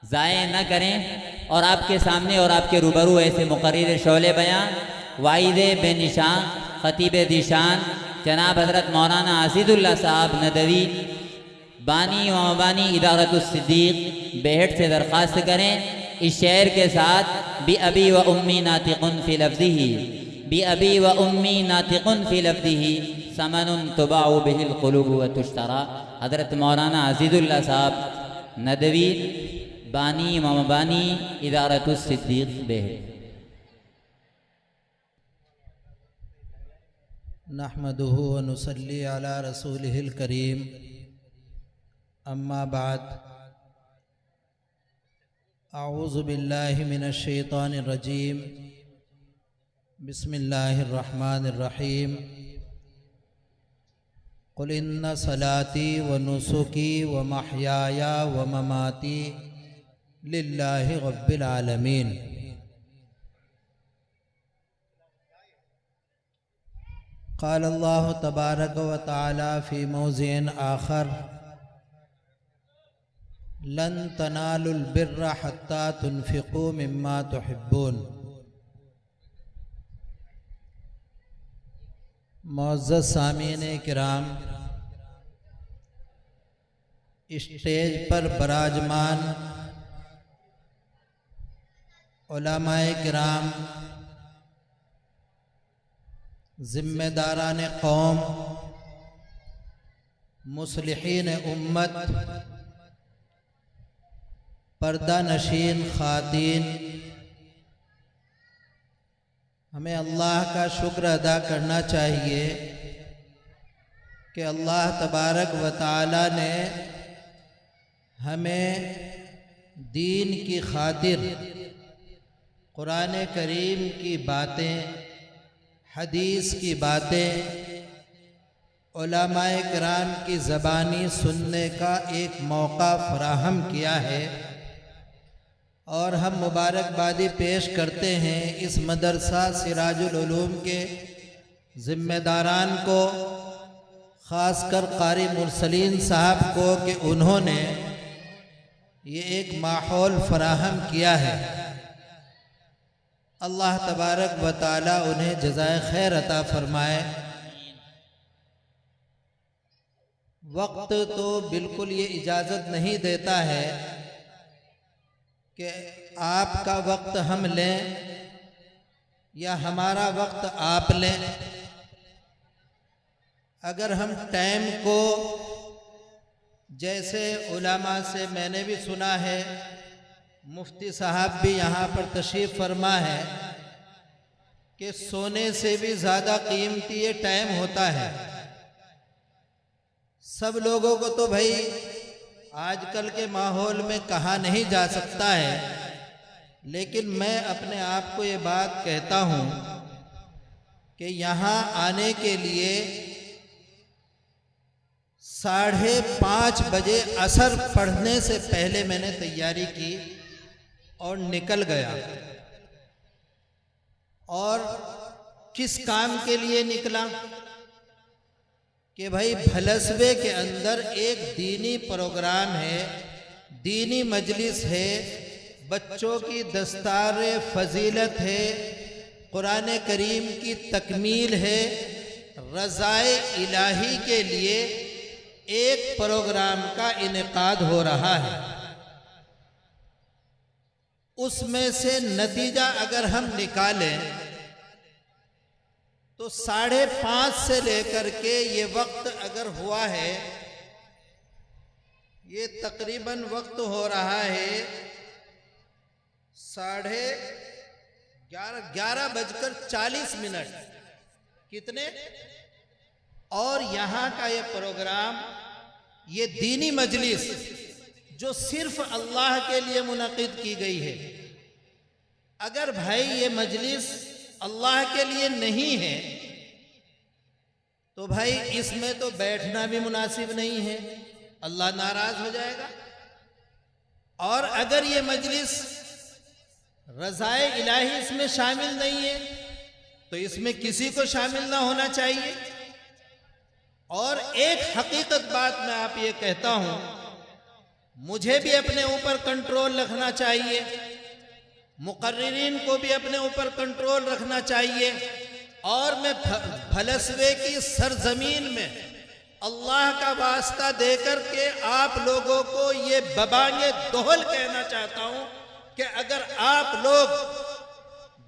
ضائع نہ کریں، اور آپ کے سامنے اور آپ کے روبرو ایسے مقرر شعلے بیان، واعظ بے نشان، خطیب ذیشان جناب حضرت مولانا عزیز اللہ صاحب ندوی بانی و مبانی ادارت الصدیق بیہٹ سے درخواست کریں اس شعر کے ساتھ بی ابی و امی ناطقن فی لفظہ، بی ابی و امی ناطقن فی لفظہ ثمن تباع بہ القلوب و تشترى۔ حضرت مولانا عزیز اللہ صاحب ندوی بانی و مبانی ادارت الصدیق بیہٹ۔ نحمده ونصلي على رسوله الكريم، اما بعد، اعوذ باللہ من الشیطان الرجیم، بسم اللہ الرحمن الرحیم۔ قل ان صلاتي ونسكي ومحياي ومماتي للہ رب العالمین۔ قال اللہ تبارک و تعالی فی موضع آخر: لن تنالوا البر حتى تنفقوا مما تحبون۔ معزز سامعین کرام، اسٹیج پر براجمان علماء کرام، ذمہ داران قوم، مصلحین امت، پردہ نشین خواتین، ہمیں اللہ کا شکر ادا کرنا چاہیے کہ اللہ تبارک و تعالی نے ہمیں دین کی خاطر قرآن کریم کی باتیں، حدیث کی باتیں، علماء کرام کی زبانی سننے کا ایک موقع فراہم کیا ہے، اور ہم مبارکبادی پیش کرتے ہیں اس مدرسہ سراج العلوم کے ذمہ داران کو، خاص کر قاری مرسلین صاحب کو، کہ انہوں نے یہ ایک ماحول فراہم کیا ہے۔ اللہ تبارک و تعالی انہیں جزائے خیر عطا فرمائے۔ وقت تو بالکل یہ اجازت نہیں دیتا ہے کہ آپ کا وقت ہم لیں یا ہمارا وقت آپ لیں۔ اگر ہم ٹائم کو، جیسے علماء سے میں نے بھی سنا ہے، مفتی صاحب بھی یہاں پر تشریف فرما ہے، کہ سونے سے بھی زیادہ قیمتی یہ ٹائم ہوتا ہے۔ سب لوگوں کو تو بھائی آج کل کے ماحول میں کہا نہیں جا سکتا ہے، لیکن میں اپنے آپ کو یہ بات کہتا ہوں کہ یہاں آنے کے لیے 5:30 بجے عصر پڑھنے سے پہلے میں نے تیاری کی اور نکل گیا۔ اور کس کام کے لیے نکلا؟ کہ بھائی بھلسوے کے اندر ایک دینی پروگرام ہے، دینی مجلس ہے، بچوں کی دستار فضیلت ہے، قرآن کریم کی تکمیل ہے، رضائے الہی کے لیے ایک پروگرام کا انعقاد ہو رہا ہے۔ اس میں سے نتیجہ اگر ہم نکالیں تو 5:30 سے لے کر کے یہ وقت اگر ہوا ہے، یہ تقریباً وقت ہو رہا ہے 11:40۔ کتنے؟ اور یہاں کا یہ پروگرام، یہ دینی مجلس جو صرف اللہ کے لیے منعقد کی گئی ہے، اگر بھائی یہ مجلس اللہ کے لیے نہیں ہے تو بھائی اس میں تو بیٹھنا بھی مناسب نہیں ہے، اللہ ناراض ہو جائے گا۔ اور اگر یہ مجلس رضائے الہی اس میں شامل نہیں ہے تو اس میں کسی کو شامل نہ ہونا چاہیے۔ اور ایک حقیقت بات میں آپ یہ کہتا ہوں مجھے بھی اپنے اوپر کنٹرول رکھنا چاہیے، مقررین کو بھی اپنے اوپر کنٹرول رکھنا چاہیے، اور میں پھلسوے کی سرزمین میں اللہ کا واسطہ دے کر کے آپ لوگوں کو یہ ببانگ دہل کہنا چاہتا ہوں کہ اگر آپ لوگ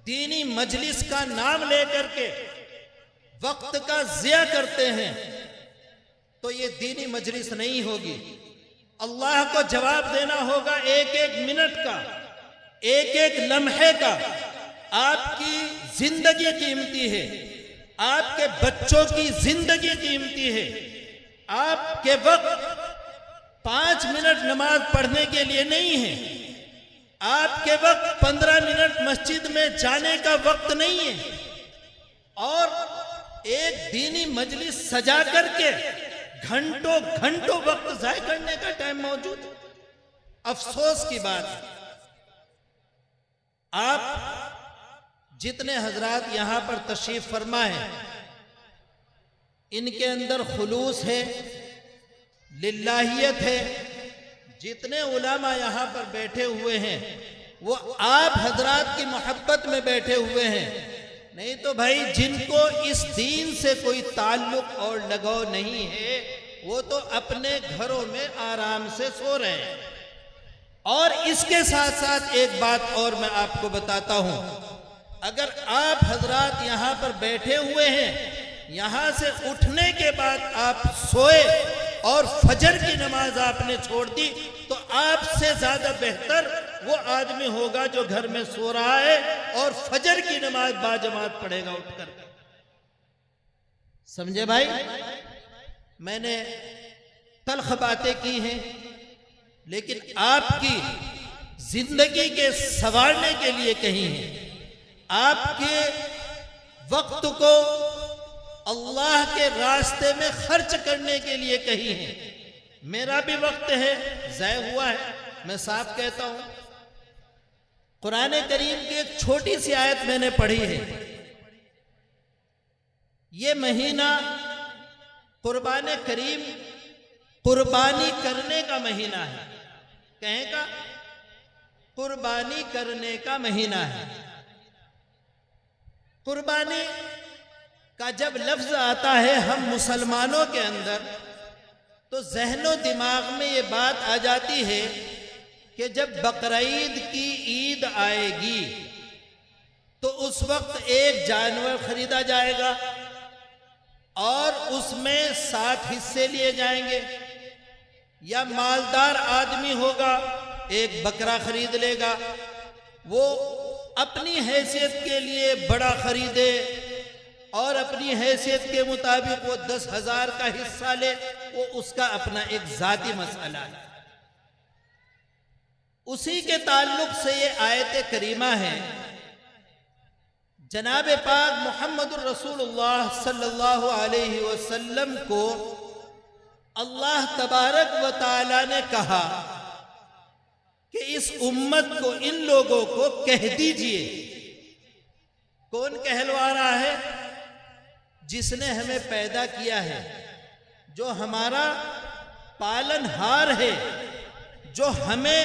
دینی مجلس کا نام لے کر کے وقت کا ضیاع کرتے ہیں تو یہ دینی مجلس نہیں ہوگی۔ اللہ کو جواب دینا ہوگا ایک ایک منٹ کا، ایک ایک لمحے کا۔ آپ کی زندگی قیمتی ہے، آپ کے بچوں کی زندگی قیمتی ہے۔ آپ کے وقت 5 منٹ نماز پڑھنے کے لیے نہیں ہے، آپ کے وقت 15 منٹ مسجد میں جانے کا وقت نہیں ہے، اور ایک دینی مجلس سجا کر کے گھنٹوں گھنٹوں وقت ضائع کرنے کا ٹائم موجود ہے۔ افسوس کی بات ہے۔ آپ جتنے حضرات یہاں پر تشریف فرما ہیں، ان کے اندر خلوص ہے، للہیت ہے۔ جتنے علماء یہاں پر بیٹھے ہوئے ہیں وہ آپ حضرات کی محبت میں بیٹھے ہوئے ہیں، نہیں تو بھائی جن کو اس دین سے کوئی تعلق اور لگاؤ نہیں ہے وہ تو اپنے گھروں میں آرام سے سو رہے ہیں۔ اور اس کے ساتھ ساتھ ایک بات اور میں آپ کو بتاتا ہوں، اگر آپ حضرات یہاں پر بیٹھے ہوئے ہیں، یہاں سے اٹھنے کے بعد آپ سوئے اور فجر کی نماز آپ نے چھوڑ دی، تو آپ سے زیادہ بہتر وہ آدمی ہوگا جو گھر میں سو رہا ہے اور فجر کی نماز باجماعت پڑھے گا اٹھ کر۔ سمجھے بھائی؟ میں نے تلخ باتیں کی ہیں، لیکن آپ کی زندگی کے سنوارنے کے لیے کہی ہیں، آپ کے وقت کو اللہ کے راستے میں خرچ کرنے کے لیے کہی ہیں۔ میرا بھی وقت ہے، ضائع ہوا ہے، میں صاف کہتا ہوں۔ قرآن کریم کی ایک چھوٹی سی آیت میں نے پڑھی ہے۔ یہ مہینہ قربان کریم قربانی کرنے کا مہینہ ہے۔ کہیں کا قربانی کرنے کا مہینہ ہے۔ قربانی کا جب لفظ آتا ہے ہم مسلمانوں کے اندر، تو ذہن و دماغ میں یہ بات آ جاتی ہے کہ جب بقرعید کی عید آئے گی تو اس وقت ایک جانور خریدا جائے گا اور اس میں 60 حصے لیے جائیں گے، یا مالدار آدمی ہوگا ایک بکرا خرید لے گا، وہ اپنی حیثیت کے لیے بڑا خریدے اور اپنی حیثیت کے مطابق وہ 10,000 کا حصہ لے، وہ اس کا اپنا ایک ذاتی مسئلہ ہے۔ اسی کے تعلق سے یہ آیت کریمہ ہے۔ جناب پاک محمد الرسول اللہ صلی اللہ علیہ وسلم کو اللہ تبارک و تعالی نے کہا کہ اس امت کو، ان لوگوں کو کہہ دیجئے۔ کون کہلوا رہا ہے؟ جس نے ہمیں پیدا کیا ہے، جو ہمارا پالن ہار ہے، جو ہمیں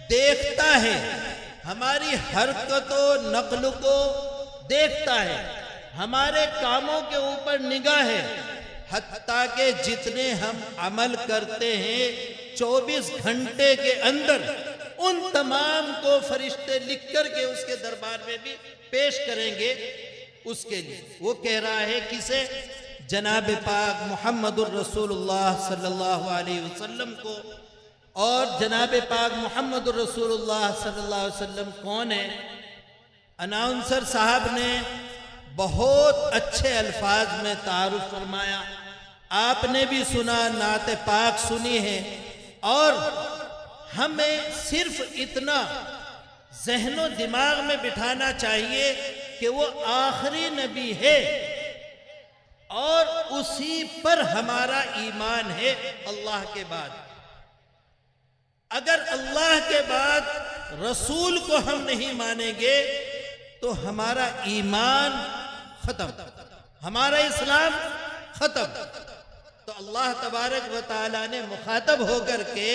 دیکھتا ہے، ہماری حرکت و نقل کو دیکھتا ہے، ہمارے کاموں کے اوپر نگاہ ہے، حتیٰ کہ جتنے ہم عمل کرتے ہیں 24 گھنٹے کے اندر ان تمام کو فرشتے لکھ کر کے اس کے دربار میں بھی پیش کریں گے۔ اس کے لیے وہ کہہ رہا ہے کسے؟ جناب پاک محمد الرسول اللہ صلی اللہ علیہ وسلم کو۔ اور جناب پاک محمد الرسول اللہ صلی اللہ علیہ وسلم کون ہے؟ اناؤنسر صاحب نے بہت اچھے الفاظ میں تعارف فرمایا، آپ نے بھی سنا، نعت پاک سنی ہے، اور ہمیں صرف اتنا ذہن و دماغ میں بٹھانا چاہیے کہ وہ آخری نبی ہے اور اسی پر ہمارا ایمان ہے اللہ کے بعد۔ اگر اللہ کے بعد رسول کو ہم نہیں مانیں گے تو ہمارا ایمان ختم، ہمارا اسلام ختم۔ تو اللہ تبارک و تعالی نے مخاطب ہو کر کے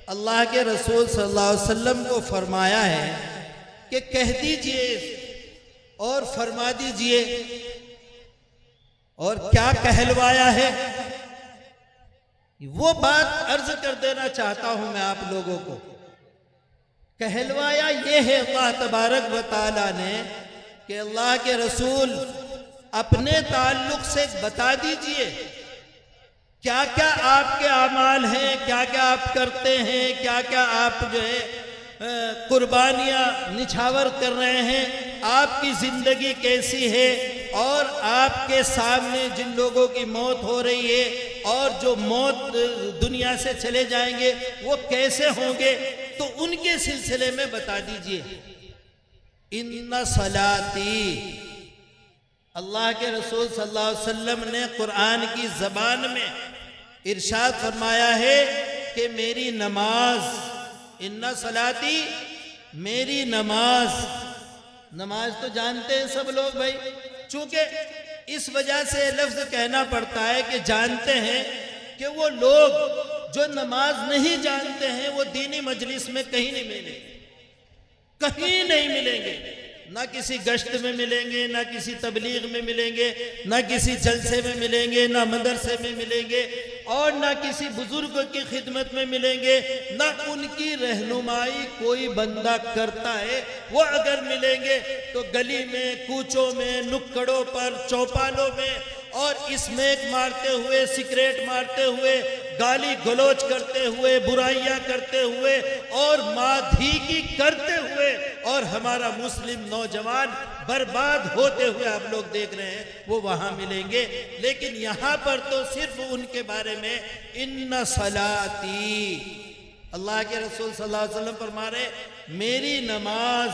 اللہ کے رسول صلی اللہ علیہ وسلم کو فرمایا ہے کہ کہہ دیجئے اور فرما دیجئے، اور کیا کہلوایا ہے وہ بات عرض کر دینا چاہتا ہوں میں آپ لوگوں کو۔ کہلوایا یہ ہے اللہ تبارک و تعالیٰ نے کہ اللہ کے رسول اپنے تعلق سے بتا دیجئے کیا کیا آپ کے اعمال ہیں، کیا کیا آپ کرتے ہیں، کیا کیا آپ جو ہے قربانیاں نچھاور کر رہے ہیں، آپ کی زندگی کیسی ہے، اور آپ کے سامنے جن لوگوں کی موت ہو رہی ہے اور جو موت دنیا سے چلے جائیں گے وہ کیسے ہوں گے، تو ان کے سلسلے میں بتا دیجئے۔ ان صلاتی، اللہ کے رسول صلی اللہ علیہ وسلم نے قرآن کی زبان میں ارشاد فرمایا ہے کہ میری نماز، ان صلاتی، میری نماز، نماز تو جانتے ہیں سب لوگ بھائی، چونکہ اس وجہ سے لفظ کہنا پڑتا ہے کہ جانتے ہیں کہ وہ لوگ جو نماز نہیں جانتے ہیں وہ دینی مجلس میں کہیں نہیں ملیں گے، کہیں نہیں ملیں گے، نہ کسی گشت میں ملیں گے، نہ کسی تبلیغ میں ملیں گے، نہ کسی جلسے میں ملیں گے، نہ مدرسے میں ملیں گے، اور نہ کسی بزرگ کی خدمت میں ملیں گے، نہ ان کی رہنمائی کوئی بندہ کرتا ہے، وہ اگر ملیں گے تو گلی میں، کوچوں میں، نکڑوں پر، چوپالوں میں، اور اسمیک مارتے ہوئے، سگریٹ مارتے ہوئے، گالی گلوچ کرتے ہوئے، برائیاں کرتے ہوئے اور مادھیکی کرتے ہوئے، اور ہمارا مسلم نوجوان برباد ہوتے ہوئے آپ لوگ دیکھ رہے ہیں، وہ وہاں ملیں گے۔ لیکن یہاں پر تو صرف ان کے بارے میں ان صلاتی، اللہ کے رسول صلی اللہ علیہ وسلم فرما رہے میری نماز،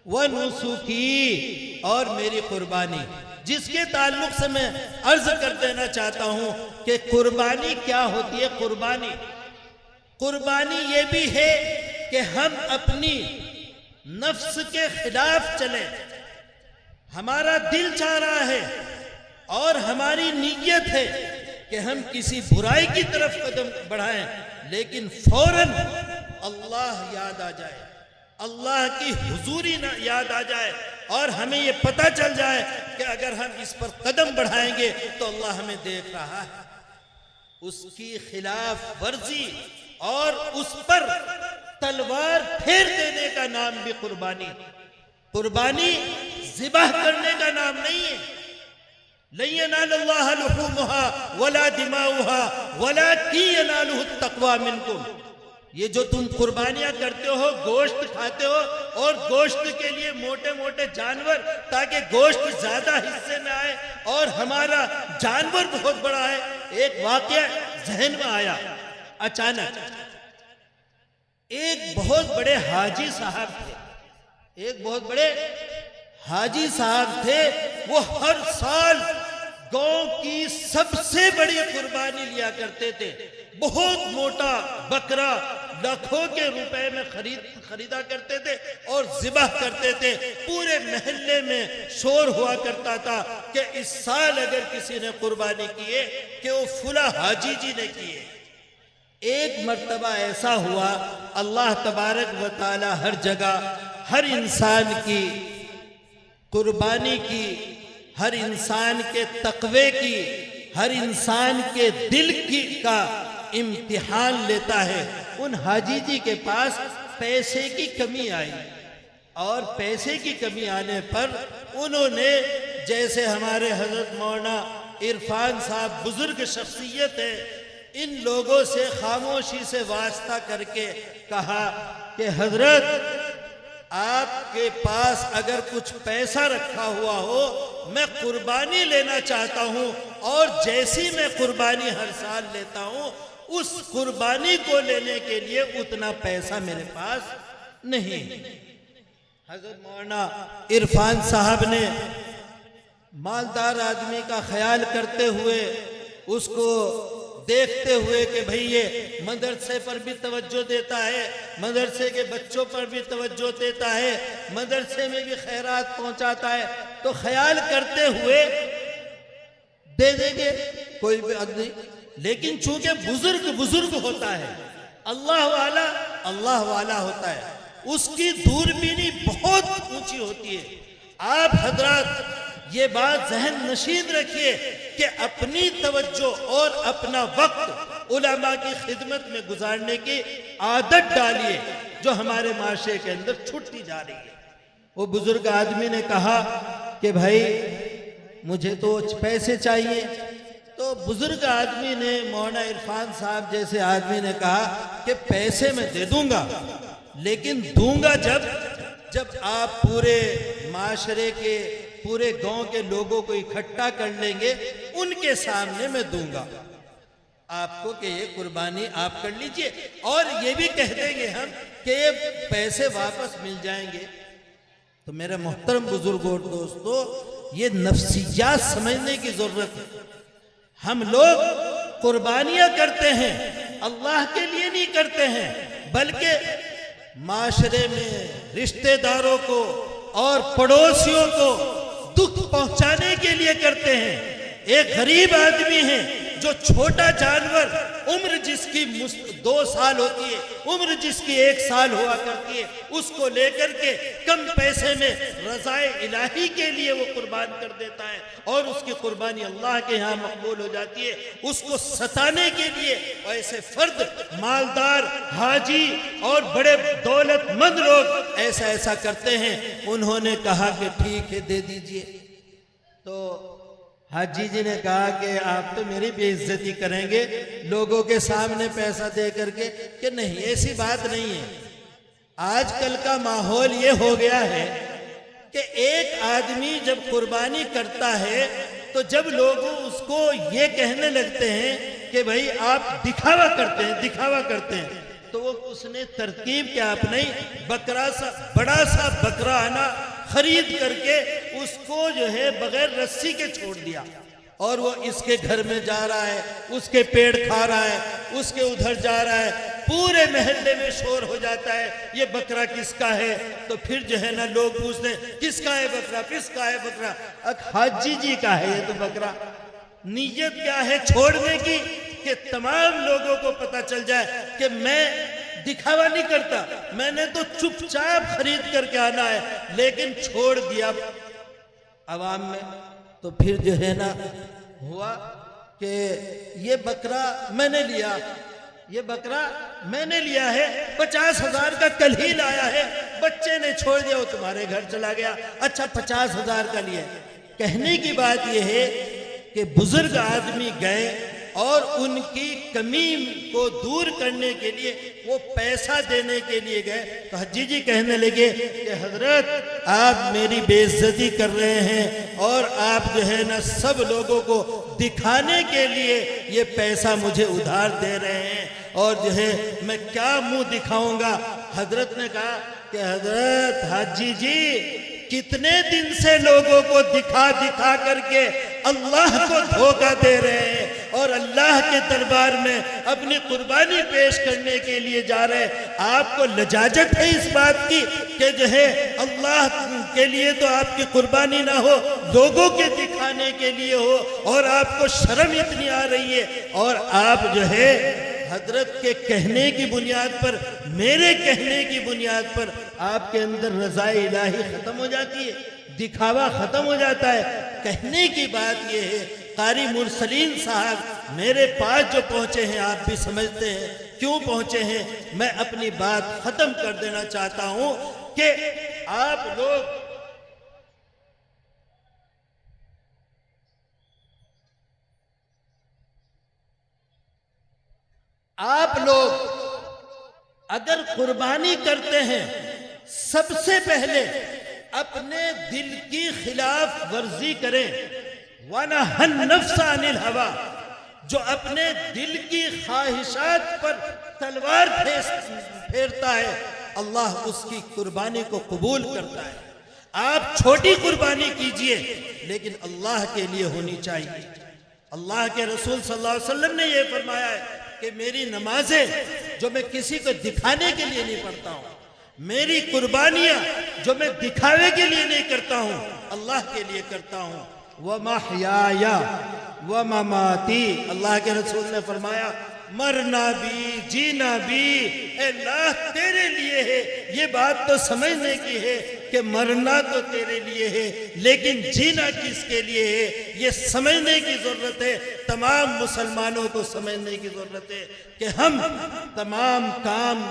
ونسکی، اور میری قربانی، جس کے تعلق سے میں عرض کر دینا چاہتا ہوں کہ قربانی کیا ہوتی ہے۔ قربانی یہ بھی ہے کہ ہم اپنی نفس کے خلاف چلیں، ہمارا دل چاہ رہا ہے اور ہماری نیت ہے کہ ہم کسی برائی کی طرف قدم بڑھائیں، لیکن فوراً اللہ یاد آ جائے، اللہ کی حضوری یاد آ جائے، اور ہمیں یہ پتہ چل جائے کہ اگر ہم اس پر قدم بڑھائیں گے تو اللہ ہمیں دیکھ رہا ہے۔ اس کی خلاف ورزی اور اس پر تلوار پھیر دینے کا نام بھی قربانی۔ قربانی ذبح کرنے کا نام نہیں ہے۔ لن ينال الله لحومها ولا دماؤها ولكن يناله التقوى منكم۔ یہ جو تم قربانیاں کرتے ہو، گوشت کھاتے ہو، اور گوشت کے لیے موٹے موٹے جانور تاکہ گوشت زیادہ حصے میں آئے، اور ہمارا جانور بہت بڑا ہے۔ ایک واقعہ ذہن میں آیا اچانک، ایک بہت بڑے حاجی صاحب تھے، ایک بہت بڑے حاجی صاحب تھے، وہ ہر سال گاؤں کی سب سے بڑی قربانی لیا کرتے تھے، بہت موٹا بکرا لاکھوں کے روپے میں خریدا کرتے تھے اور ذبح کرتے تھے۔ پورے محلے میں شور ہوا کرتا تھا کہ اس سال اگر کسی نے قربانی کیے کہ وہ فلاں حاجی جی نے کیے۔ ایک مرتبہ ایسا ہوا، اللہ تبارک و تعالی ہر جگہ ہر انسان کی قربانی کی، ہر انسان کے تقوی کی، ہر انسان کے دل کی کا امتحان لیتا ہے۔ ان حاجی جی کے پاس پیسے کی کمی آئی، اور پیسے کی کمی آنے پر انہوں نے، جیسے ہمارے حضرت مولانا عرفان صاحب بزرگ شخصیت ہے، ان لوگوں سے خاموشی سے واسطہ کر کے کہا کہ حضرت آپ کے پاس اگر کچھ پیسہ رکھا ہوا ہو، میں قربانی لینا چاہتا ہوں، اور جیسی میں قربانی ہر سال لیتا ہوں اس قربانی کو لینے کے لیے اتنا پیسہ میرے پاس نہیں۔ حضرت مولانا عرفان صاحب نے مالدار آدمی کا خیال کرتے ہوئے، اس کو دیکھتے ہوئے کہ بھئی یہ مدرسے پر بھی توجہ دیتا ہے، مدرسے کے بچوں پر بھی توجہ دیتا ہے، مدرسے میں بھی خیرات پہنچاتا ہے، تو خیال کرتے ہوئے دے دیں گے، کوئی بھی عد نہیں۔ لیکن چونکہ بزرگ ہوتا ہے، اللہ والا ہوتا ہے، اس کی دوربینی بہت اونچی ہوتی ہے۔ آپ حضرات یہ بات ذہن نشین رکھیے کہ اپنی توجہ اور اپنا وقت علماء کی خدمت میں گزارنے کی عادت ڈالیے، جو ہمارے معاشرے کے اندر چھٹتی جا رہی ہے۔ وہ بزرگ آدمی نے کہا کہ بھائی مجھے تو پیسے چاہیے، تو بزرگ آدمی نے، مولانا عرفان صاحب جیسے آدمی نے کہا کہ پیسے میں دے دوں گا، لیکن دوں گا جب آپ پورے معاشرے کے، پورے گاؤں کے لوگوں کو اکٹھا کر لیں گے، ان کے سامنے میں دوں گا آپ کو کہ یہ قربانی آپ کر لیجئے، اور یہ بھی کہہ دیں گے ہم کہ یہ پیسے واپس مل جائیں گے۔ تو میرے محترم بزرگوں اور دوستو، یہ نفسیات سمجھنے کی ضرورت ہے۔ ہم لوگ قربانیاں کرتے ہیں، اللہ کے لیے نہیں کرتے ہیں، بلکہ معاشرے میں رشتہ داروں کو اور پڑوسیوں کو دکھ پہنچانے کے لیے کرتے ہیں۔ ایک غریب آدمی ہے جو چھوٹا جانور، عمر جس کی 2 سال ہوتی ہے، عمر جس کی 1 سال ہوا کرتی ہے، اس کو لے کر کے کم پیسے میں رضائے الہی کے لیے وہ قربان کر دیتا ہے، اور اس کی قربانی اللہ کے ہاں مقبول ہو جاتی ہے۔ اس کو ستانے کے لیے ایسے فرد، مالدار، حاجی اور بڑے دولت مند لوگ ایسا کرتے ہیں۔ انہوں نے کہا کہ ٹھیک ہے دے دیجئے، تو حاجی جی نے کہا کہ آپ تو میری بے عزتی کریں گے لوگوں کے سامنے پیسہ دے کر کے، کہ نہیں، ایسی بات نہیں ہے۔ آج کل کا ماحول یہ ہو گیا ہے کہ ایک آدمی جب قربانی کرتا ہے تو جب لوگ اس کو یہ کہنے لگتے ہیں کہ بھائی آپ دکھاوا کرتے ہیں، تو وہ اس نے ترکیب کیا اپنائی، بڑا سا بکرا آنا خرید کر کے اس کو جو ہے بغیر رسی کے چھوڑ دیا، اور وہ اس کے گھر میں جا رہا ہے، اس کے پیڑ کھا رہا ہے، اس کے ادھر جا رہا ہے، پورے محلے میں شور ہو جاتا ہے یہ بکرا کس کا ہے؟ تو پھر جو ہے نا لوگ پوچھتے ہیں کس کا ہے بکرا، کس کا ہے بکرا؟ حاجی جی کا ہے یہ تو بکرا۔ نیت کیا ہے چھوڑنے کی؟ کہ تمام لوگوں کو پتا چل جائے کہ میں دکھاوا نہیں کرتا، میں نے تو چپ چاپ خرید کر کے آنا ہے، لیکن چھوڑ دیا عوام میں۔ تو پھر جو ہے نا ہوا کہ یہ بکرا میں نے لیا، یہ بکرا میں نے لیا ہے، 50,000 کا کل ہی لایا ہے، بچے نے چھوڑ دیا، وہ تمہارے گھر چلا گیا، اچھا 50,000 کا لیا۔ کہنے کی بات یہ ہے کہ بزرگ آدمی گئے اور ان کی کمی کو دور کرنے کے لیے وہ پیسہ دینے کے لیے گئے، تو حجی جی کہنے لگے کہ حضرت آپ میری بے عزتی کر رہے ہیں، اور آپ جو ہے نا سب لوگوں کو دکھانے کے لیے یہ پیسہ مجھے ادھار دے رہے ہیں، اور جو ہے میں کیا منہ دکھاؤں گا؟ حضرت نے کہا کہ حضرت حاجی جی کتنے دن سے لوگوں کو دکھا کر کے اللہ کو دھوکہ دے رہے ہیں، اور اللہ کے دربار میں اپنی قربانی پیش کرنے کے لیے جا رہے ہیں۔ آپ کو لجاجت ہے اس بات کی کہ جو ہے اللہ کے لیے تو آپ کی قربانی نہ ہو، لوگوں کے دکھانے کے لیے ہو، اور آپ کو شرم اتنی آ رہی ہے، اور آپ جو ہے حضرت کے کہنے کی بنیاد پر، میرے کہنے کی بنیاد پر آپ کے اندر رضا الہی ختم ہو جاتی ہے، دکھاوا ختم ہو جاتا ہے۔ کہنے کی بات یہ ہے، قاری مرسلین صاحب میرے پاس جو پہنچے ہیں آپ بھی سمجھتے ہیں کیوں پہنچے ہیں۔ میں اپنی بات ختم کر دینا چاہتا ہوں کہ آپ لوگ اگر قربانی کرتے ہیں، سب سے پہلے اپنے دل کی خلاف ورزی کریں، وَنَهَى النَّفْسَ عَنِ الْهَوَىٰ، جو اپنے دل کی خواہشات پر تلوار پھیرتا ہے اللہ اس کی قربانی کو قبول کرتا ہے۔ آپ چھوٹی قربانی کیجئے لیکن اللہ کے لیے ہونی چاہیے۔ اللہ کے رسول صلی اللہ علیہ وسلم نے یہ فرمایا ہے کہ میری نمازیں جو میں کسی کو دکھانے کے لیے نہیں پڑھتا ہوں، میری قربانیاں جو میں دکھاوے کے لیے نہیں کرتا ہوں، اللہ کے لیے کرتا ہوں۔ وَمَحْيَايَ وَمَمَاتِي، اللہ کے رسول نے فرمایا مرنا بھی جینا بھی اے اللہ تیرے لیے ہے. یہ بات تو سمجھنے کی ہے کہ مرنا تو تیرے لیے ہے لیکن جینا کس کے لیے ہے یہ سمجھنے کی ضرورت ہے. تمام مسلمانوں کو سمجھنے کی ضرورت ہے کہ ہم تمام کام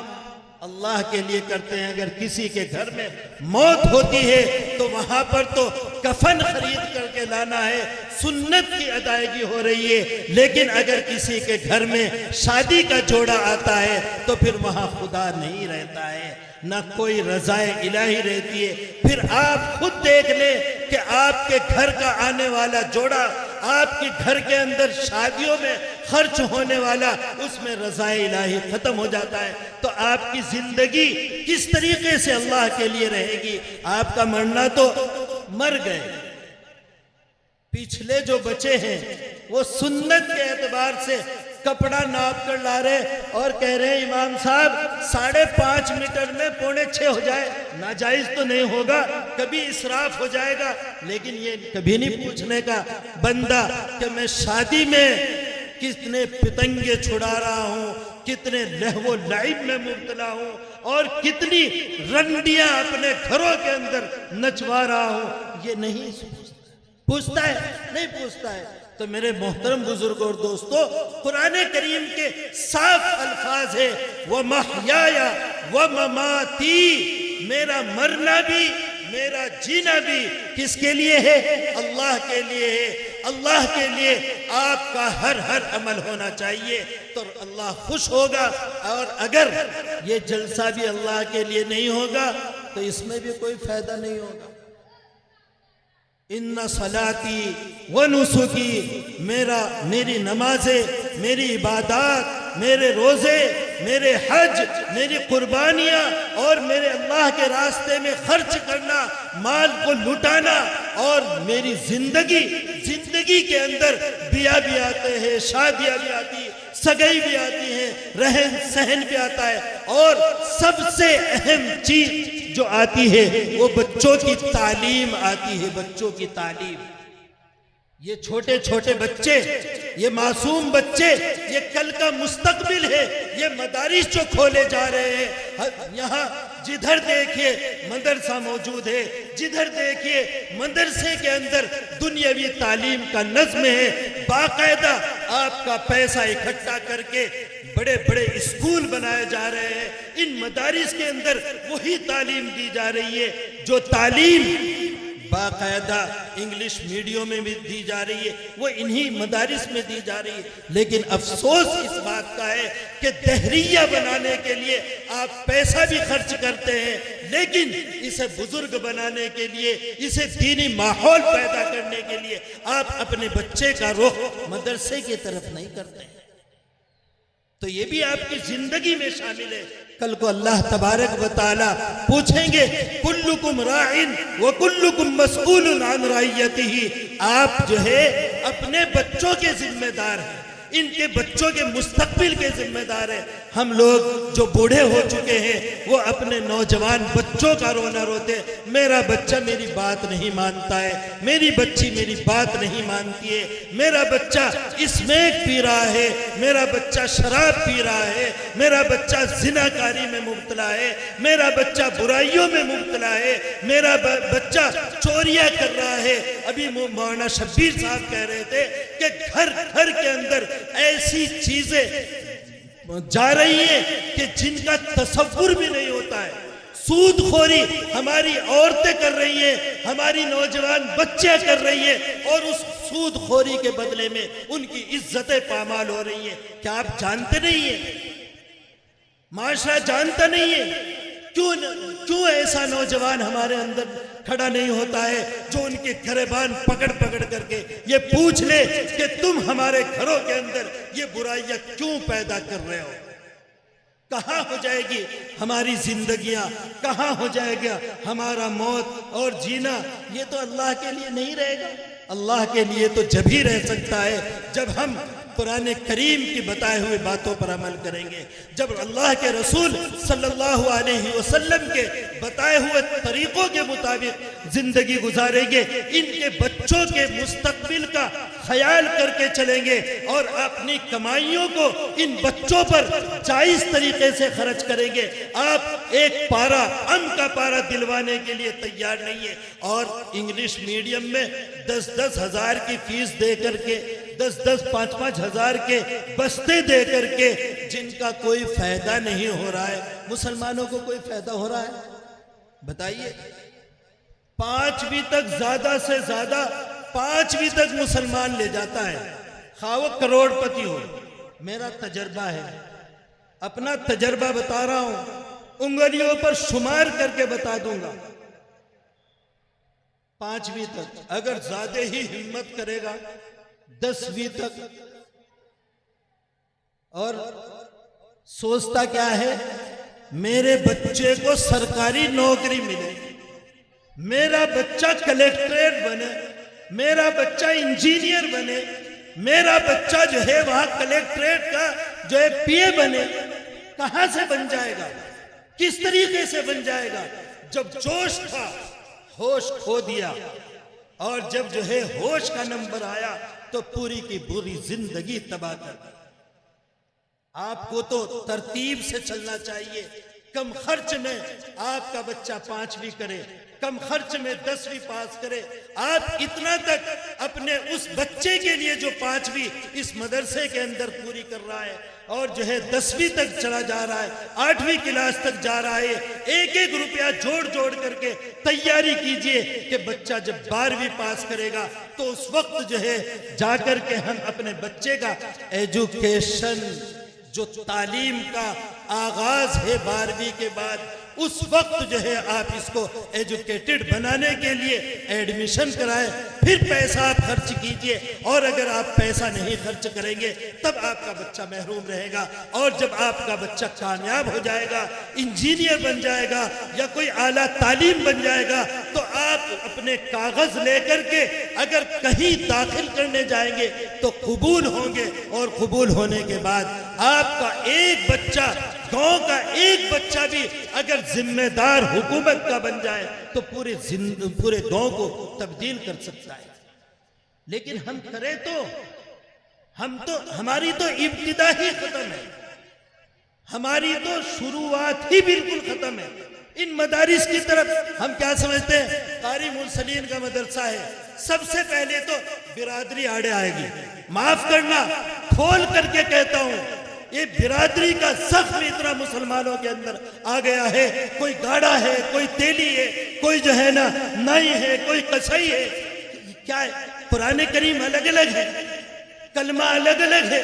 اللہ کے لیے کرتے ہیں. اگر کسی کے گھر میں موت ہوتی ہے تو وہاں پر تو کفن خرید کر کے لانا ہے, سنت کی ادائیگی ہو رہی ہے. لیکن اگر کسی کے گھر میں شادی کا جوڑا آتا ہے تو پھر وہاں خدا نہیں رہتا ہے, نہ کوئی رضائے الہی رہتی ہے. پھر آپ خود دیکھ لیں کہ آپ کے گھر کا آنے والا جوڑا, آپ کے گھر کے اندر شادیوں میں خرچ ہونے والا, اس میں رضائے الہی ختم ہو جاتا ہے. تو آپ کی زندگی کس طریقے سے اللہ کے لیے رہے گی؟ آپ کا مرنا تو مر گئے. پچھلے جو بچے ہیں وہ سنت کے اعتبار سے کپڑا ناپ کر لا رہے اور کہہ رہے ہیں امام صاحب 5.5 میٹر میں 5.25 ہو جائے. ناجائز تو نہیں ہوگا, کبھی اسراف ہو جائے گا, لیکن یہ کبھی نہیں پوچھنے کا بندہ کہ میں شادی میں کتنے پتنگے چھڑا رہا ہوں, کتنے لہو و لعب میں مبتلا ہوں, اور کتنی رنڈیاں اپنے گھروں کے اندر نچوا رہا ہوں. یہ نہیں پوچھتا ہے, نہیں پوچھتا ہے. تو میرے محترم بزرگ اور دوستو, قرآن کریم کے صاف الفاظ ہے وَمَحْيَايَ وَمَمَاتِي, میرا مرنا بھی میرا جینا بھی کس کے لیے ہے؟ اللہ کے لیے ہے. اللہ کے لیے آپ کا ہر عمل ہونا چاہیے تو اللہ خوش ہوگا. اور اگر یہ جلسہ بھی اللہ کے لیے نہیں ہوگا تو اس میں بھی کوئی فائدہ نہیں ہوگا. ان صلاتی و نسکی, میری نمازیں, میری عبادات, میرے روزے, میرے حج, میری قربانیاں اور میرے اللہ کے راستے میں خرچ کرنا, مال کو لٹانا, اور میری زندگی کے اندر بیاہ بھی آتے ہیں, شادیاں بھی آتی ہیں, سگائی بھی آتی ہیں, رہن سہن بھی آتا ہے, اور سب سے اہم چیز جو آتی ہے وہ بچوں کی تعلیم آتی ہے. بچوں کی تعلیم, یہ چھوٹے چھوٹے بچے, یہ معصوم بچے, یہ کل کا مستقبل ہے. یہ مدارس جو کھولے جا رہے ہیں, یہاں جدھر دیکھیے مدرسہ موجود ہے, جدھر دیکھیے مدرسے کے اندر دنیاوی تعلیم کا نظم ہے. باقاعدہ آپ کا پیسہ اکٹھا کر کے بڑے بڑے اسکول بنائے جا رہے ہیں. ان مدارس کے اندر وہی تعلیم دی جا رہی ہے جو تعلیم باقاعدہ انگلش میڈیم میں بھی دی جا رہی ہے, وہ انہی مدارس میں دی جا رہی ہے. لیکن افسوس اس بات کا ہے کہ دہریہ بنانے کے لیے آپ پیسہ بھی خرچ کرتے ہیں, لیکن اسے بزرگ بنانے کے لیے, اسے دینی ماحول پیدا کرنے کے لیے آپ اپنے بچے کا رخ مدرسے کی طرف نہیں کرتے ہیں. تو یہ بھی آپ کی زندگی میں شامل ہے. کل کو اللہ تبارک و تعالی پوچھیں گے کلکم راعن وکلکم مسئول عن رعیتہ, آپ جو ہے اپنے بچوں کے ذمہ دار ہیں, ان کے بچوں کے مستقبل کے ذمہ دار ہیں. ہم لوگ جو بوڑھے ہو چکے ہیں وہ اپنے نوجوان بچوں کا رونا روتے, میرا بچہ میری بات نہیں مانتا ہے, میری بچی میری بات نہیں مانتی ہے, میرا بچہ اسمیک پی رہا ہے, میرا بچہ شراب پی رہا ہے, میرا بچہ زناکاری میں مبتلا ہے, میرا بچہ برائیوں میں مبتلا ہے, میرا بچہ چوریاں کر رہا ہے. ابھی مولانا شبیر صاحب کہہ رہے تھے کہ گھر کے اندر ایسی چیزیں جا رہی ہیں کہ جن کا تصور بھی نہیں ہوتا ہے. سود خوری ہماری عورتیں کر رہی ہیں, ہماری نوجوان بچے کر رہی ہیں, اور اس سود خوری کے بدلے میں ان کی عزتیں پامال ہو رہی ہیں. کیا آپ جانتے نہیں ہیں؟ معاشرہ جانتا نہیں ہے کیوں ایسا نوجوان ہمارے اندر کھڑا نہیں ہوتا ہے جو ان کے گریبان پکڑ کر کے یہ پوچھ لے کہ تم ہمارے گھروں کے اندر یہ برائیاں کیوں پیدا کر رہے ہو؟ کہاں ہو جائے گی ہماری زندگیاں, کہاں ہو جائے گا ہمارا موت اور جینا؟ یہ تو اللہ کے لیے نہیں رہے گا. اللہ کے لیے تو جب ہی رہ سکتا ہے جب ہم قرآن کریم کی بتائے ہوئے باتوں پر عمل کریں گے, جب اللہ کے رسول صلی اللہ علیہ وسلم کے بتائے ہوئے طریقوں کے مطابق زندگی گزاریں گے. ان کے بچوں کے مستقبل کا خیال کر کے چلیں گے اور اپنی کمائیوں کو ان بچوں پر جائز طریقے سے خرچ کریں گے، آپ ایک پارا کا پارا دلوانے کے لیے تیار نہیں ہے، اور انگلش میڈیم میں 10-10 ہزار کی فیس دے کر کے 10-10 5-5 ہزار کے بستے دے کر کے جن کا کوئی فائدہ نہیں ہو رہا ہے، مسلمانوں کو کوئی فائدہ ہو رہا ہے؟ بتائیے۔ 5ویں تک زیادہ سے زیادہ 5ویں تک مسلمان لے جاتا ہے، خواہ وہ کروڑ پتی ہو۔ میرا تجربہ ہے، اپنا تجربہ بتا رہا ہوں، انگلیوں پر شمار کر کے بتا دوں گا۔ 5ویں تک، اگر زیادہ ہی ہمت کرے گا 10ویں تک، اور سوچتا کیا ہے، میرے بچے کو سرکاری نوکری ملے، میرا بچہ کلیکٹریٹ بنے، میرا بچہ انجینئر بنے، میرا بچہ جو ہے وہاں کلیکٹریٹ کا جو ہے پی اے بنے۔ کہاں سے بن جائے گا؟ کس طریقے سے بن جائے گا؟ جب جوش تھا ہوش کھو دیا، اور جب جو ہے ہوش کا نمبر آیا تو پوری کی پوری زندگی تباہ کر دی۔ آپ کو تو ترتیب سے چلنا چاہیے، کم خرچ میں آپ کا بچہ 5ویں کرے، کم خرچ میں 10ویں پاس کرے۔ آپ اتنا تک اپنے اس بچے کے لیے جو 5ویں اس مدرسے کے اندر پوری کر رہا ہے اور جو ہے 10ویں تک چلا جا رہا ہے، 8ویں کلاس تک جا رہا ہے، ایک ایک روپیہ جوڑ جوڑ کر کے تیاری کیجئے کہ بچہ جب 12ویں پاس کرے گا تو اس وقت جو ہے جا کر کے ہم اپنے بچے کا ایجوکیشن، جو تعلیم کا آغاز ہے 12ویں کے بعد، اس وقت جو ہے آپ اس کو ایجوکیٹڈ بنانے کے لیے ایڈمیشن کرائیں، پھر پیسہ آپ خرچ کیجئے۔ اور اگر آپ پیسہ نہیں خرچ کریں گے تب آپ کا بچہ محروم رہے گا، اور جب آپ کا بچہ کامیاب ہو جائے گا، انجینئر بن جائے گا یا کوئی اعلیٰ تعلیم بن جائے گا، تو آپ اپنے کاغذ لے کر کے اگر کہیں داخل کرنے جائیں گے تو قبول ہوں گے، اور قبول ہونے کے بعد آپ کا ایک بچہ، گاؤں کا ایک بچہ بھی اگر ذمہ دار حکومت کا بن جائے تو پورے گاؤں کو تبدیل کر سکتا ہے۔ لیکن ہم کریں تو ہماری تو ابتدا ہی ختم ہے، ہماری تو شروعات ہی بالکل ختم ہے۔ ان مدارس کی طرف ہم کیا سمجھتے ہیں؟ قاری مرسلین کا مدرسہ ہے، سب سے پہلے تو برادری آڑے آئے گی۔ معاف کرنا، کھول کر کے کہتا ہوں، یہ برادری کا زخم اتنا مسلمانوں کے اندر آ گیا ہے، کوئی گاڑا ہے، کوئی تیلی ہے، کوئی جو ہے نا نائی ہے، کوئی قصائی ہے۔ کیا ہے؟ قرآن کریم الگ الگ ہے، کلمہ الگ الگ ہے،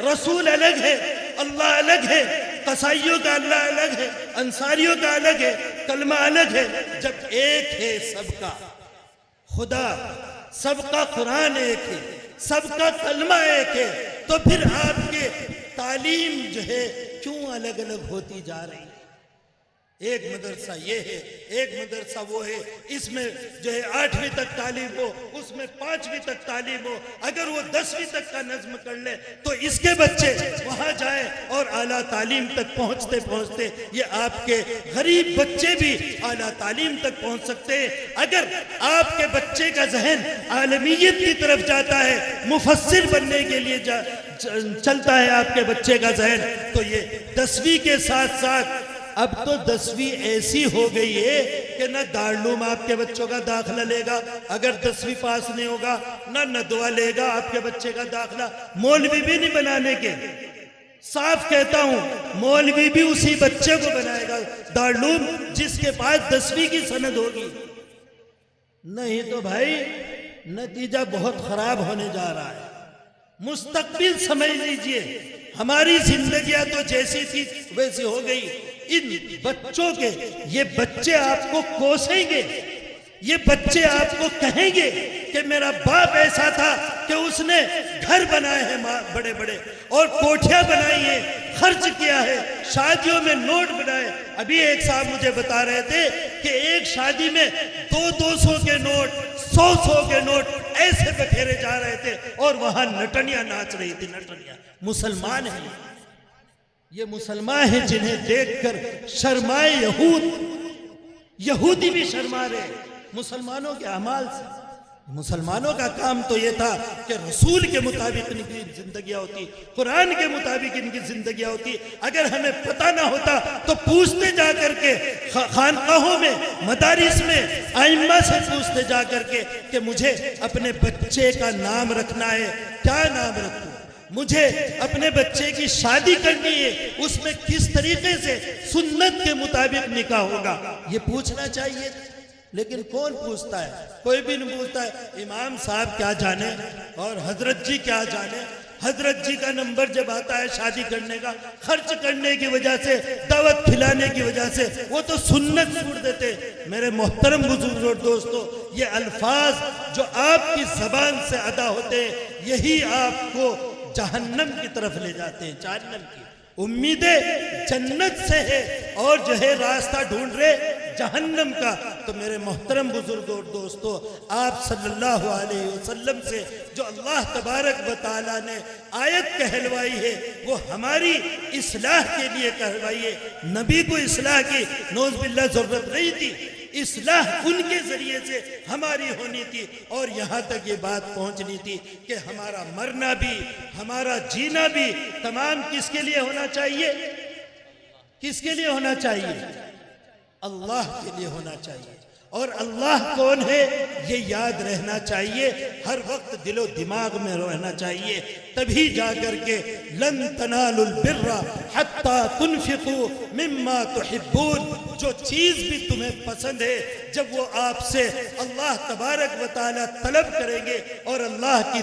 رسول الگ ہے، اللہ الگ ہے، قصائیوں کا اللہ الگ ہے، انصاریوں کا الگ ہے، کلمہ الگ ہے۔ جب ایک ہے سب کا خدا، سب کا قرآن ایک ہے، سب کا کلمہ ایک ہے، تو پھر آپ کے تعلیم جو ہے کیوں الگ الگ ہوتی جا رہی ہے؟ ایک مدرسہ یہ ہے، ایک مدرسہ وہ ہے، اس میں جو ہے 8ویں تک تعلیم ہو، اس میں 5ویں تک تعلیم ہو۔ اگر وہ 10ویں تک کا نظم کر لے تو اس کے بچے وہاں جائیں اور اعلیٰ تعلیم تک پہنچتے پہنچتے یہ آپ کے غریب بچے بھی اعلیٰ تعلیم تک پہنچ سکتے ہیں۔ اگر آپ کے بچے کا ذہن عالمیت کی طرف جاتا ہے، مفسر بننے کے لیے چلتا ہے آپ کے بچے کا ذہن، تو یہ 10ویں کے ساتھ ساتھ اب تو 10ویں ایسی ہو گئی ہے کہ نہ دارالعلوم آپ کے بچوں کا داخلہ لے گا اگر 10ویں پاس نہیں ہوگا، نہ ندوہ لے گا آپ کے بچے کا داخلہ، مولوی بھی نہیں بنانے کے۔ صاف کہتا ہوں، مولوی بھی اسی بچے کو بنائے گا دارالعلوم جس کے پاس 10ویں کی سند ہوگی، نہیں تو بھائی نتیجہ بہت خراب ہونے جا رہا ہے۔ مستقبل سمجھ لیجئے، ہماری زندگیاں تو جیسی تھی ویسی ہو گئی۔ ان بچوں کے، یہ بچے آپ کو کوسیں گے، یہ بچے آپ کو کہیں گے کہ میرا باپ ایسا تھا کہ اس نے گھر بنائے ہیں بڑے بڑے اور کوٹھیاں بنائی ہیں، خرچ کیا ہے، شادیوں میں نوٹ بنائے۔ ابھی ایک صاحب مجھے بتا رہے تھے کہ ایک شادی میں 200 کے نوٹ، 100 کے نوٹ ایسے بکھیرے جا رہے تھے اور وہاں نٹنیاں ناچ رہی تھی۔ نٹنیاں مسلمان ہیں، یہ مسلمان ہیں جنہیں دیکھ کر شرمائے یہودی بھی شرما رہے مسلمانوں کے اعمال سے۔ مسلمانوں کا کام تو یہ تھا کہ رسول کے مطابق ان کی زندگیاں ہوتی، قرآن کے مطابق ان کی زندگیاں ہوتی۔ اگر ہمیں پتہ نہ ہوتا تو پوچھتے جا کر کے خانقاہوں میں، مدارس میں، ائمہ سے پوچھتے جا کر کے کہ مجھے اپنے بچے کا نام رکھنا ہے، کیا نام رکھوں؟ مجھے اپنے بچے کی شادی کرنی ہے، اس میں کس طریقے سے سنت کے مطابق نکاح ہوگا، یہ پوچھنا چاہیے۔ لیکن کون پوچھتا ہے؟ کوئی بھی نہیں پوچھتا ہے۔ امام صاحب کیا جانے اور حضرت جی کیا جانے۔ حضرت جی کا نمبر جب آتا ہے شادی کرنے کا، خرچ کرنے کی وجہ سے، دعوت کھلانے کی وجہ سے، وہ تو سنت چھوڑ دیتے۔ میرے محترم بزرگ اور دوستو، یہ الفاظ جو آپ کی زبان سے ادا ہوتے ہیں، یہی آپ کو جہنم کی طرف لے جاتے ہیں، جہنم کی۔ امیدیں جنت سے ہے اور جو ہے راستہ ڈھونڈ رہے جہنم کا۔ تو میرے محترم بزرگ اور دوستو، آپ صلی اللہ علیہ وسلم سے جو اللہ تبارک و تعالیٰ نے آیت کہلوائی ہے، وہ ہماری اصلاح کے لیے کہلوائی ہے۔ نبی کو اصلاح کی نعوذ باللہ ضرورت نہیں تھی، اصلاح ان کے ذریعے سے ہماری ہونی تھی، اور یہاں تک یہ بات پہنچنی تھی کہ ہمارا مرنا بھی، ہمارا جینا بھی تمام کس کے لیے ہونا چاہیے؟ کس کے لیے ہونا چاہیے؟ اللہ کے لیے ہونا چاہیے۔ اور اللہ کون ہے یہ یاد رہنا چاہیے، ہر وقت دل و دماغ میں رہنا چاہیے، تبھی جا کر کے لن تنالوا البر حتی تنفقوا مما تحبون۔ جو چیز بھی تمہیں پسند ہے، جب وہ آپ سے اللہ تبارک و تعالی طلب کریں گے اور اللہ کی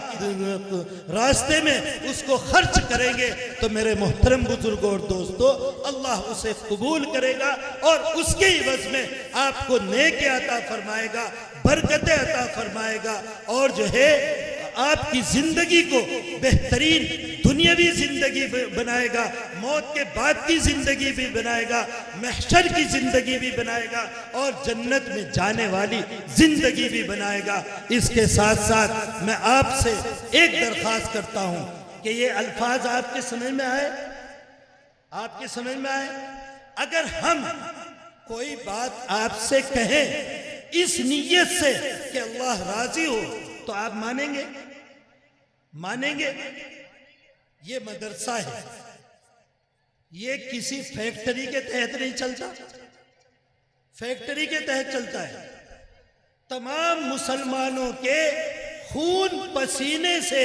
راستے میں اس کو خرچ کریں گے، تو میرے محترم بزرگوں اور دوستو، اللہ اسے قبول کرے گا اور اس کے عوض میں آپ کو نیکی عطا فرمائے گا، برکتیں عطا فرمائے گا، اور جو ہے آپ کی زندگی کو بہترین دنیاوی زندگی بنائے گا، موت کے بعد کی زندگی بھی بنائے گا، محشر کی زندگی بھی بنائے گا، اور جنت میں جانے والی زندگی بھی بنائے گا۔ اس کے ساتھ ساتھ میں آپ سے ایک درخواست کرتا ہوں کہ یہ الفاظ آپ کے سمجھ میں آئے؟ آپ کے سمجھ میں آئے؟ اگر ہم کوئی بات آپ سے کہیں اس نیت سے کہ اللہ راضی ہو، تو آپ مانیں گے؟ مانیں گے؟ یہ مدرسہ ہے، یہ کسی فیکٹری کے تحت نہیں چلتا، فیکٹری کے تحت چلتا ہے، تمام مسلمانوں کے خون پسینے سے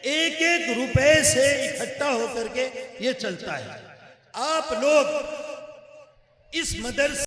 ایک ایک روپے سے اکٹھا ہو کر کے یہ چلتا ہے۔ آپ لوگ اس مدرسے